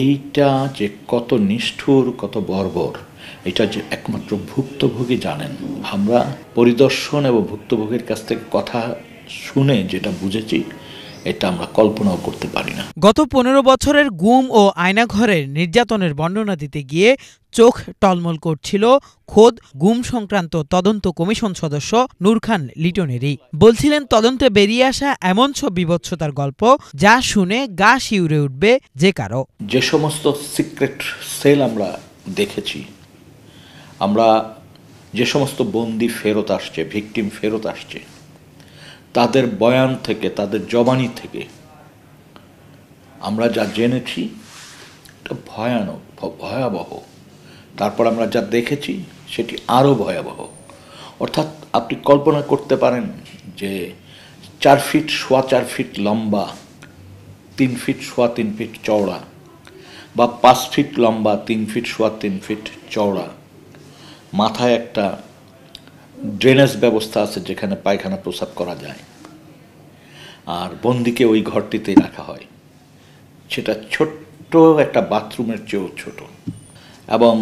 এইটা যে কত নিষ্ঠুর, কত বর্বর, এটা যে একমাত্র ভুক্তভোগী জানেন। আমরা পরিদর্শন এবং ভুক্তভোগীর কাছ থেকে কথা শুনে যেটা বুঝেছি, এটা আমরা কল্পনাও করতে পারি না। গত ১৫ বছরের গুম ও আয়নাঘরের নির্যাতনের বর্ণনা দিতে গিয়ে চোখ টলমল করছিল খোদ গুম সংক্রান্ত তদন্ত কমিশন সদস্য নূর খান লিটনেরই। বলছিলেন, তদন্তে বেরিয়ে আসা এমন সব বিভৎসতার গল্প যা শুনে গা শিউরে উঠবে যে কারো। যে সমস্ত সিক্রেট সেল আমরা দেখেছি, আমরা যে সমস্ত বন্দি ফেরত আসছে, ভিকটিম ফেরত আসছে, তাদের বয়ান থেকে, তাদের জবানি থেকে আমরা যা জেনেছি এটা ভয়ানক, ভয়াবহ। তারপর আমরা যা দেখেছি সেটি আরও ভয়াবহ। অর্থাৎ আপনি কল্পনা করতে পারেন যে 4 ফিট সোয়া 4 ফিট লম্বা, 3 ফিট সোয়া 3 ফিট চওড়া, বা 5 ফিট লম্বা, 3 ফিট সোয়া 3 ফিট চওড়া, মাথায় একটা ড্রেনেজ ব্যবস্থা আছে যেখানে পায়খানা প্রস্রাব করা যায়, আর বন্দিকে ওই ঘরটিতেই রাখা হয়। সেটা ছোট্ট একটা বাথরুমের চেয়েও ছোট, এবং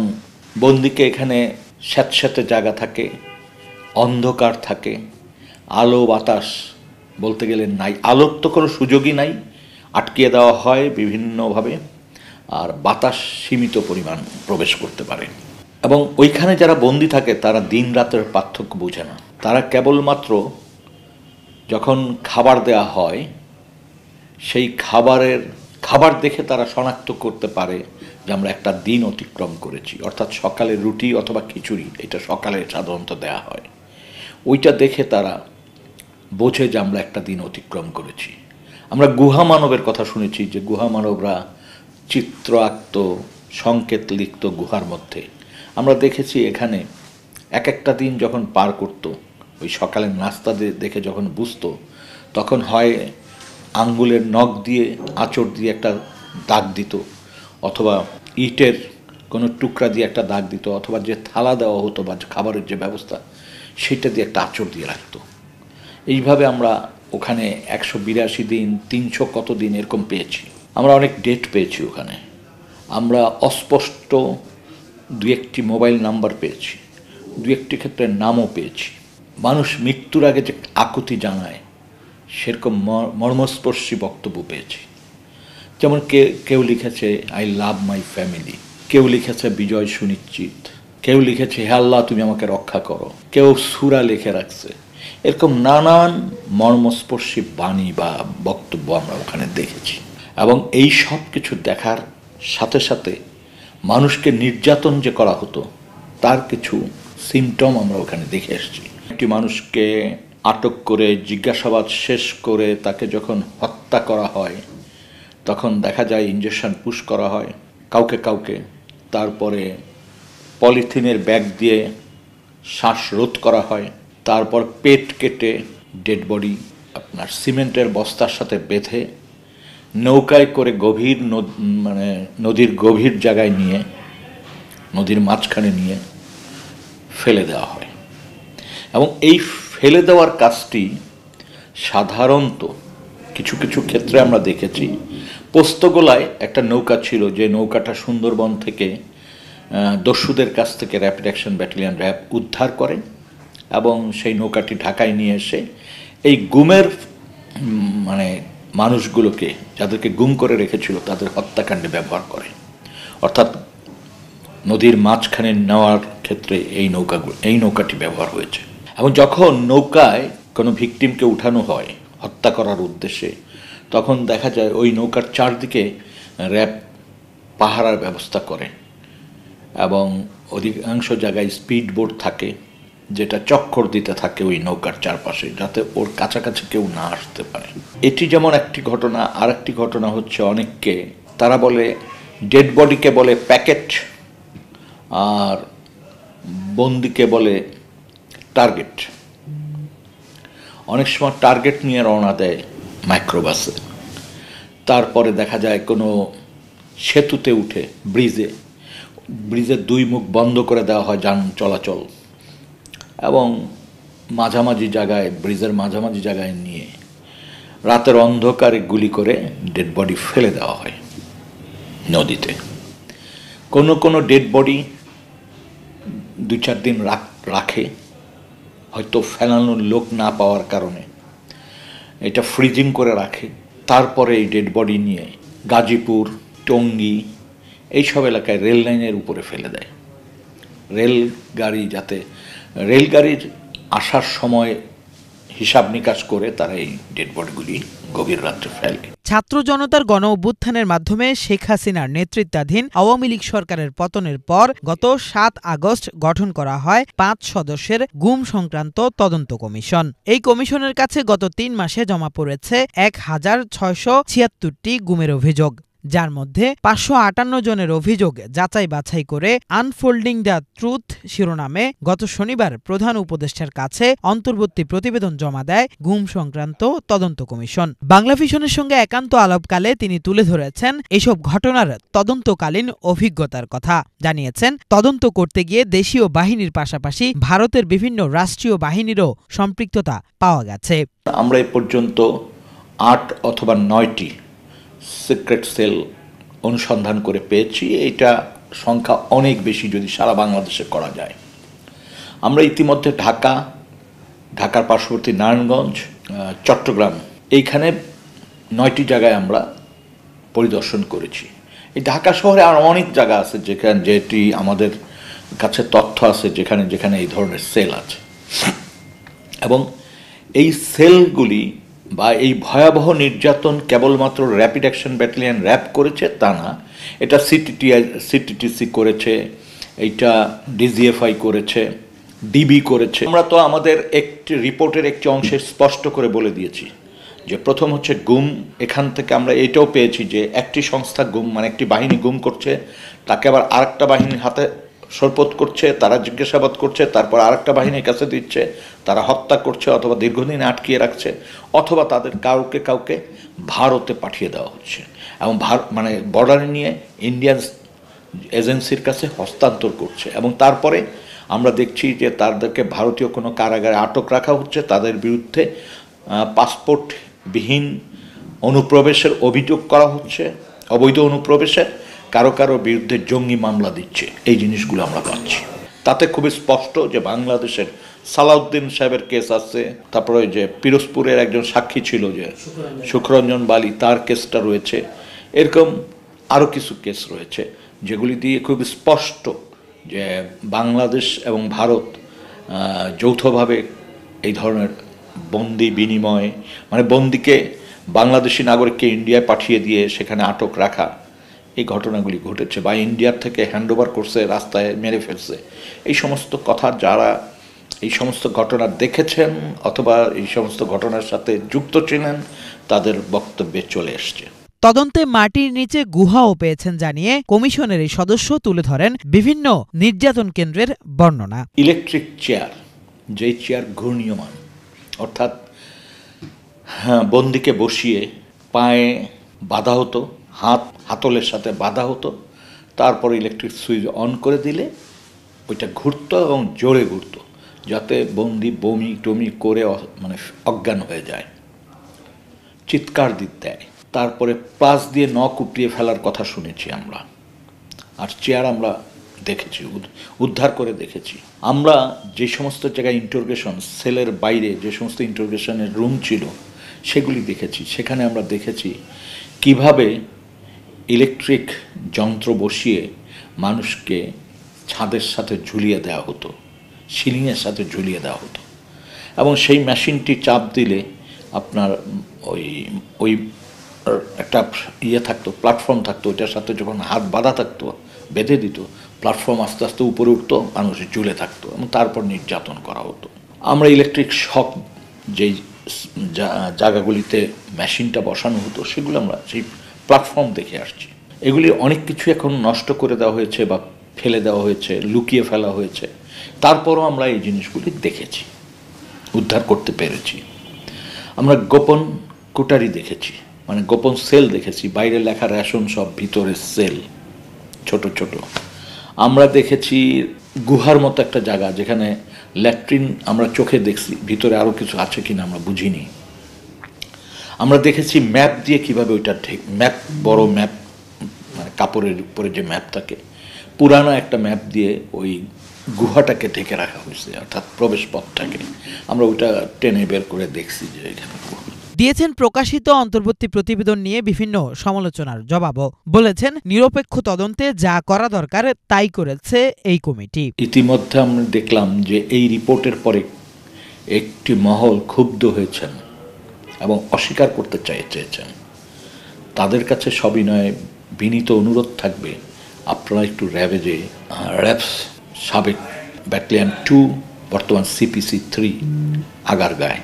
বন্দিকে এখানে স্যাঁতস্যাঁতে জায়গা থাকে, অন্ধকার থাকে, আলো বাতাস বলতে গেলে নাই, আলোর তো কোনো সুযোগই নাই, আটকিয়ে দেওয়া হয় বিভিন্নভাবে, আর বাতাস সীমিত পরিমাণ প্রবেশ করতে পারে। এবং ওইখানে যারা বন্দি থাকে তারা দিন রাতের পার্থক্য বোঝে না। তারা কেবলমাত্র যখন খাবার দেয়া হয়, সেই খাবার দেখে তারা শনাক্ত করতে পারে যে আমরা একটা দিন অতিক্রম করেছি। অর্থাৎ সকালে রুটি অথবা খিচুড়ি, এটা সকালে সাধারণত দেয়া হয়, ওইটা দেখে তারা বোঝে যে আমরা একটা দিন অতিক্রম করেছি। আমরা গুহা মানবের কথা শুনেছি যে গুহা মানবরা চিত্র আঁকত, সংকেত লিখত গুহার মধ্যে। আমরা দেখেছি এখানে এক একটা দিন যখন পার করত, ওই সকালের নাস্তা দেখে যখন বুঝতো, তখন হয় আঙ্গুলের নখ দিয়ে, আঁচড় দিয়ে একটা দাগ দিত, অথবা ইটের কোনো টুকরা দিয়ে একটা দাগ দিত, অথবা যে থালা দেওয়া হতো বা খাবারের যে ব্যবস্থা সেটা দিয়ে একটা আঁচড় দিয়ে রাখতো। এইভাবে আমরা ওখানে 182 দিন, 300 কত দিন এরকম পেয়েছি। আমরা অনেক ডেট পেয়েছি ওখানে। আমরা অস্পষ্ট 2-1টি মোবাইল নাম্বার পেয়েছি, 2-1টি ক্ষেত্রে নামও পেয়েছি। মানুষ মৃত্যুর আগে যে আকুতি জানায় সেরকম মর্মস্পর্শী বক্তব্য পেয়েছি। যেমন কেউ লিখেছে আই লাভ মাই ফ্যামিলি, কেউ লিখেছে বিজয় সুনিশ্চিত, কেউ লিখেছে হে আল্লাহ তুমি আমাকে রক্ষা করো, কেউ সূরা লিখে রাখছে। এরকম নানান মর্মস্পর্শী বাণী বা বক্তব্য আমরা ওখানে দেখেছি। এবং এই সব কিছু দেখার সাথে সাথে মানুষকে নির্যাতন যে করা হতো তার কিছু সিমটম আমরা ওখানে দেখে এসেছি। একটি মানুষকে আটক করে জিজ্ঞাসাবাদ শেষ করে তাকে যখন হত্যা করা হয়, তখন দেখা যায় ইঞ্জেকশন পুশ করা হয় কাউকে কাউকে, তারপরে পলিথিনের ব্যাগ দিয়ে শ্বাসরোধ করা হয়, তারপর পেট কেটে ডেড বডি আপনার সিমেন্টের বস্তার সাথে বেঁধে নৌকায় করে নদীর গভীর জায়গায় নিয়ে, নদীর মাঝখানে নিয়ে ফেলে দেওয়া হয়। এবং এই ফেলে দেওয়ার কাজটি সাধারণত কিছু কিছু ক্ষেত্রে আমরা দেখেছি। পোস্তগোলায় একটা নৌকা ছিল, যে নৌকাটা সুন্দরবন থেকে দস্যুদের কাছ থেকে র্যাপিড অ্যাকশন ব্যাটালিয়ন র্যাব উদ্ধার করে এবং সেই নৌকাটি ঢাকায় নিয়ে এসে এই গুমের মানুষগুলোকে, যাদেরকে গুম করে রেখেছিল, তাদের হত্যাকাণ্ডে ব্যবহার করে। অর্থাৎ নদীর মাঝখানে নেওয়ার ক্ষেত্রে এই নৌকাটি ব্যবহার হয়েছে। এবং যখন নৌকায় কোনো ভিকটিমকে উঠানো হয় হত্যা করার উদ্দেশ্যে, তখন দেখা যায় ওই নৌকার চারদিকে র্যাব পাহারার ব্যবস্থা করে, এবং অধিকাংশ জায়গায় স্পিড বোট থাকে যেটা চক্কর দিতে থাকে ওই নৌকার চারপাশে, যাতে ওর কাছাকাছি কেউ না আসতে পারে। এটি যেমন একটি ঘটনা। আর একটি ঘটনা হচ্ছে, অনেককে তারা বলে ডেড বডিকে বলে প্যাকেট, আর বন্দিকে বলে টার্গেট। অনেক সময় টার্গেট নিয়ে রওনা দেয় মাইক্রোবাসে, তারপরে দেখা যায় কোনো সেতুতে উঠে, ব্রিজের 2 মুখ বন্ধ করে দেওয়া হয় যান চলাচল, এবং মাঝামাঝি জায়গায়, ব্রিজের মাঝামাঝি জায়গায় নিয়ে রাতের অন্ধকারে গুলি করে ডেড বডি ফেলে দেওয়া হয়। নদীতে। কোনো কোনো ডেড বডি 2-4 দিন রাখে, হয়তো ফেলানোর লোক না পাওয়ার কারণে এটা ফ্রিজিং করে রাখে, তারপরে এই ডেড বডি নিয়ে গাজীপুর, টঙ্গী এইসব এলাকায় রেল লাইনের উপরে ফেলে দেয়। রেলগাড়ির আসার সময় হিসাব নিকাশ করে তারা এই ডেড বডিগুলি গভীর রাত্রে ফেলে। ছাত্র জনতার গণ অভ্যুত্থানের মাধ্যমে শেখ হাসিনার নেতৃত্বাধীন আওয়ামী লীগ সরকারের পতনের পর গত ৭ আগস্ট গঠন করা হয় ৫ সদস্যের গুম সংক্রান্ত তদন্ত কমিশন। এই কমিশনের কাছে গত ৩ মাসে জমা পড়েছে ১,৬৭৬টি গুমের অভিযোগ, যার মধ্যে ৫৫৮ জনের অভিযোগ যাচাই বাছাই করে আনফোল্ডিং দ্য ট্রুথ শিরোনামে গত শনিবার প্রধান উপদেষ্টার কাছে অন্তর্বর্তী প্রতিবেদন জমা দেয় গুম সংক্রান্ত তদন্ত কমিশন। বাংলাভিশনের সঙ্গে একান্ত আলাপকালে তিনি তুলে ধরেছেন এসব ঘটনার তদন্তকালীন অভিজ্ঞতার কথা। জানিয়েছেন, তদন্ত করতে গিয়ে দেশীয় বাহিনীর পাশাপাশি ভারতের বিভিন্ন রাষ্ট্রীয় বাহিনীরও সম্পৃক্ততা পাওয়া গেছে। আমরা এ পর্যন্ত ৮ অথবা ৯টি সিক্রেট সেল অনুসন্ধান করে পেয়েছি। এইটা সংখ্যা অনেক বেশি যদি সারা বাংলাদেশে করা যায়। আমরা ইতিমধ্যে ঢাকার পার্শ্ববর্তী নারায়ণগঞ্জ, চট্টগ্রাম, এইখানে 9টি জায়গায় আমরা পরিদর্শন করেছি। এই ঢাকা শহরে আর অনেক জায়গা আছে যেটি আমাদের কাছে তথ্য আছে যেখানে এই ধরনের সেল আছে। এবং এই সেলগুলি বা এই ভয়াবহ নির্যাতন কেবলমাত্র র্যাপিড অ্যাকশন ব্যাটালিয়ন র্যাব করেছে তা না, এটা সিটিটিসি করেছে, এইটা ডিজিএফআই করেছে, ডিবি করেছে। আমরা তো আমাদের একটি রিপোর্টের একটি অংশে স্পষ্ট করে বলে দিয়েছি যে প্রথম হচ্ছে গুম। এখান থেকে আমরা এটাও পেয়েছি যে একটি সংস্থা গুম, মানে একটি বাহিনী গুম করছে, তাকে আবার আরেকটা বাহিনীর হাতে সোপর্দ করছে, তারা জিজ্ঞাসাবাদ করছে, তারপর আরেকটা বাহিনীর কাছে দিচ্ছে, তারা হত্যা করছে অথবা দীর্ঘদিন আটকিয়ে রাখছে, অথবা তাদের কাউকে ভারতে পাঠিয়ে দেওয়া হচ্ছে এবং মানে বর্ডারে নিয়ে ইন্ডিয়ান এজেন্সির কাছে হস্তান্তর করছে। এবং তারপরে আমরা দেখছি যে তাদেরকে ভারতীয় কোনো কারাগারে আটক রাখা হচ্ছে, তাদের বিরুদ্ধে পাসপোর্টবিহীন অনুপ্রবেশের অভিযোগ করা হচ্ছে, অবৈধ অনুপ্রবেশের, কারো বিরুদ্ধে জঙ্গি মামলা দিচ্ছে। এই জিনিসগুলো আমরা পাচ্ছি। তাতে খুবই স্পষ্ট যে বাংলাদেশের সালাউদ্দিন সাহেবের কেস আছে, তারপরে ওই যে পিরোজপুরের একজন সাক্ষী ছিল যে শুক্ররঞ্জন বালি, তার কেসটা রয়েছে। এরকম আরও কিছু কেস রয়েছে যেগুলি দিয়ে খুব স্পষ্ট যে বাংলাদেশ এবং ভারত যৌথভাবে এই ধরনের বন্দি বিনিময়, মানে বন্দিকে বাংলাদেশি নাগরিককে ইন্ডিয়ায় পাঠিয়ে দিয়ে সেখানে আটক রাখা, এই ঘটনাগুলি ঘটেছে। বা ইন্ডিয়ার থেকে হ্যান্ডওভার করছে, রাস্তায় মেরে ফেলছে। এই সমস্ত কথা যারা এই সমস্ত ঘটনা দেখেছেন অথবা এই সমস্ত ঘটনার সাথে যুক্ত ছিলেন তাদের বক্তব্যে চলে এসছে। তদন্তে মাটির নিচে গুহাও পেয়েছেন জানিয়ে কমিশনের এই সদস্য তুলে ধরেন বিভিন্ন নির্যাতন কেন্দ্রের বর্ণনা। ইলেকট্রিক চেয়ার, যেই চেয়ার ঘূর্ণীয়মান, অর্থাৎ বন্দিকে বসিয়ে পায়ে বাঁধা হতো, হাতলের সাথে বাঁধা হতো, তারপর ইলেকট্রিক সুইচ অন করে দিলে ওইটা ঘুরতো এবং জোরে ঘুরতো, যাতে বন্দি বমি টমি করে মানে অজ্ঞান হয়ে যায়, চিৎকার দিতে দেয়। তারপরে প্লাস দিয়ে নখ উপড়িয়ে ফেলার কথা শুনেছি আমরা। আর চেয়ার আমরা দেখেছি, উদ্ধার করে দেখেছি। আমরা যে সমস্ত জায়গায় ইন্টারোগেশন, সেলের বাইরে যে সমস্ত ইন্টারোগেশনের রুম ছিল সেগুলি দেখেছি। সেখানে আমরা দেখেছি কিভাবে ইলেকট্রিক যন্ত্র বসিয়ে মানুষকে ছাদের সাথে ঝুলিয়ে দেওয়া হতো, সিলিংয়ের সাথে ঝুলিয়ে দেওয়া হতো। এবং সেই মেশিনটি চাপ দিলে আপনার ওই একটা থাকতো, প্ল্যাটফর্ম থাকতো, ওইটার সাথে যখন হাত বাঁধা থাকতো, বেঁধে দিত, প্ল্যাটফর্ম আস্তে আস্তে উপরে উঠতো, মানুষ ঝুলে থাকতো এবং তারপর নির্যাতন করা হতো। আমরা ইলেকট্রিক শক যেই জায়গাগুলিতে মেশিনটা বসানো হতো সেগুলো আমরা সেই প্ল্যাটফর্ম দেখে আসছি। এগুলি অনেক কিছু এখন নষ্ট করে দেওয়া হয়েছে বা ফেলে দেওয়া হয়েছে, লুকিয়ে ফেলা হয়েছে। তারপরও আমরা এই জিনিসগুলি দেখেছি, উদ্ধার করতে পেরেছি। আমরা গোপন কোটারি দেখেছি, মানে গোপন সেল দেখেছি, বাইরে লেখা রেশন সব, ভিতরে সেল ছোট ছোট। আমরা দেখেছি গুহার মতো একটা জায়গা যেখানে ল্যাট্রিন আমরা চোখে দেখছি, ভিতরে আরও কিছু আছে কিনা আমরা বুঝিনি। আমরা দেখেছি ম্যাপ দিয়ে কিভাবে ওইটা ঠিক ম্যাপ, বড় ম্যাপ, মানে কাপড়ের উপরে যে ম্যাপ থাকে, পুরানো একটা ম্যাপ দিয়ে ওই গুহাটাকে ঢেকে রাখা হয়েছে, অর্থাৎ প্রবেশ পথটাকে। আমরা ওইটা টেনে বের করে দেখছি যে এখানে দিয়েছেন প্রকাশিত অন্তর্বর্তী প্রতিবেদন নিয়ে বিভিন্ন সমালোচনার জবাবও। বলেছেন নিরপেক্ষ তদন্তে যা করা দরকার তাই করেছে এই কমিটি। ইতিমধ্যে আমরা দেখলাম যে এই রিপোর্টের পরে একটি মহল ক্ষুব্ধ হয়েছেন এবং অস্বীকার করতে চেয়েছেন। তাদের কাছে সবিনয়ে বিনীত অনুরোধ থাকবে, আপনারা একটু র্যাবে যে র্যাবস সাবেক ব্যাটালিয়ন 2 বর্তমান CPC 3 আগারগাঁয়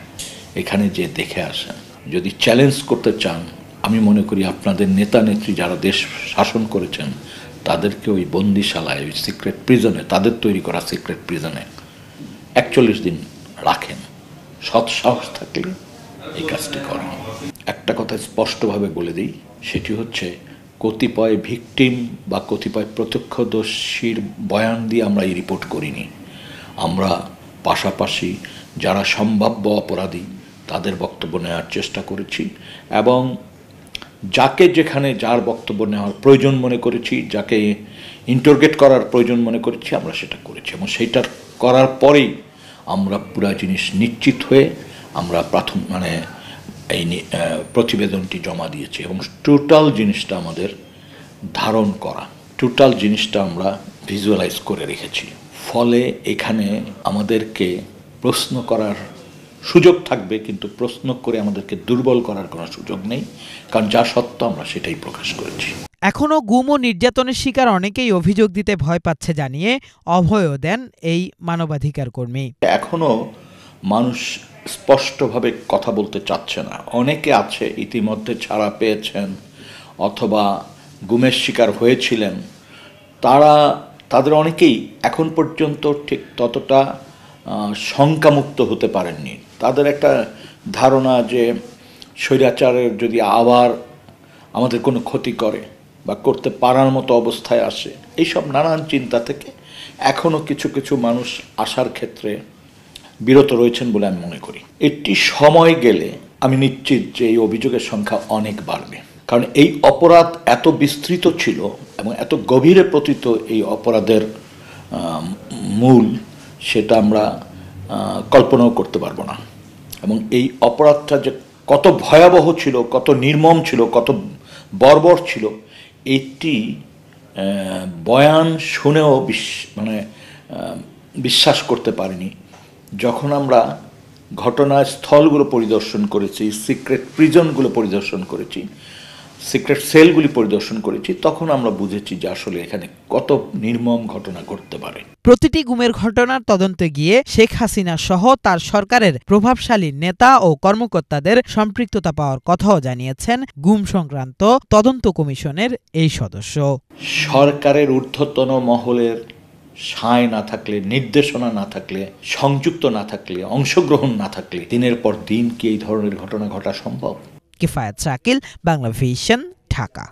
এখানে যে দেখে আসেন। যদি চ্যালেঞ্জ করতে চান, আমি মনে করি আপনাদের নেতা নেত্রী যারা দেশ শাসন করেছেন তাদেরকে ওই বন্দিশালায়, ওই সিক্রেট প্রিজনে, তাদের তৈরি করা সিক্রেট প্রিজনে 41 দিন রাখেন। সৎ সাহস থাকলে এই কাজটি করেন। একটা কথা স্পষ্টভাবে বলে দিই, সেটি হচ্ছে কতিপয় ভিকটিম বা কতিপয় প্রত্যক্ষদর্শীর বয়ান দিয়ে আমরা এই রিপোর্ট করিনি। আমরা পাশাপাশি যারা সম্ভাব্য অপরাধী তাদের বক্তব্য নেওয়ার চেষ্টা করেছি এবং যাকে যেখানে যার বক্তব্য নেওয়ার প্রয়োজন মনে করেছি, যাকে ইন্টারোগেট করার প্রয়োজন মনে করেছি, আমরা সেটা করেছি এবং সেইটার করার পরেই আমরা পুরো জিনিস নিশ্চিত হয়ে আমরা এই প্রতিবেদনটি জমা দিয়েছি এবং টোটাল জিনিসটা আমাদের ধারণ করা, টোটাল জিনিসটা আমরা ভিজুয়ালাইজ করে রেখেছি। ফলে এখানে আমাদেরকে প্রশ্ন করার সুযোগ থাকবে, কিন্তু প্রশ্ন করে আমাদেরকে দুর্বল করার কোনো সুযোগ নেই, কারণ যা সত্য আমরা সেটাই প্রকাশ করেছি। এখনও গুম ও নির্যাতনের শিকার অনেকেই অভিযোগ দিতে ভয় পাচ্ছে জানিয়ে অভয়ও দেন এই মানবাধিকার কর্মী। এখনও মানুষ স্পষ্টভাবে কথা বলতে চাচ্ছে না। অনেকে আছে ইতিমধ্যে ছাড়া পেয়েছেন অথবা গুমের শিকার হয়েছিলেন, তাদের অনেকেই এখন পর্যন্ত ঠিক ততটা শঙ্কামুক্ত হতে পারেননি। তাদের একটা ধারণা যে স্বৈরাচারের যদি আবার আমাদের কোনো ক্ষতি করে বা করতে পারার মতো অবস্থায় আসে, এইসব নানান চিন্তা থেকে এখনও কিছু কিছু মানুষ আসার ক্ষেত্রে বিরত রয়েছেন বলে আমি মনে করি। এটি সময় গেলে আমি নিশ্চিত যে এই অভিযোগের সংখ্যা অনেক বাড়বে, কারণ এই অপরাধ এত বিস্তৃত ছিল এবং এত গভীরে পতিত এই অপরাধের মূল, সেটা আমরা কল্পনাও করতে পারবো না। এবং এই অপরাধটা যে কত ভয়াবহ ছিল, কত নির্মম ছিল, কত বর্বর ছিল, এটি বয়ান শুনেও বিশ্বাস করতে পারিনি। যখন আমরা ঘটনাস্থলগুলো পরিদর্শন করেছি, সিক্রেট প্রিজনগুলো পরিদর্শন করেছি, সিক্রেট সেলগুলি পরিদর্শন করেছি, তখন আমরা বুঝেছি যে আসলে এখানে কত নির্মম ঘটনা ঘটতে পারে। প্রতিটি গুমের ঘটনার তদন্তে গিয়ে শেখ হাসিনা সহ তার সরকারের প্রভাবশালী নেতা ও কর্মকর্তাদের সম্পৃক্ততা পাওয়ার কথাও জানিয়েছেন গুম সংক্রান্ত তদন্ত কমিশনের এই সদস্য। সরকারের ঊর্ধ্বতন মহলের সায় না থাকলে, নির্দেশনা না থাকলে, সংযুক্ত না থাকলে, অংশগ্রহণ না থাকলে দিনের পর দিন কি এই ধরনের ঘটনা ঘটা সম্ভব? কিফায়েত শাকিল, বাংলাভিশন, ঢাকা।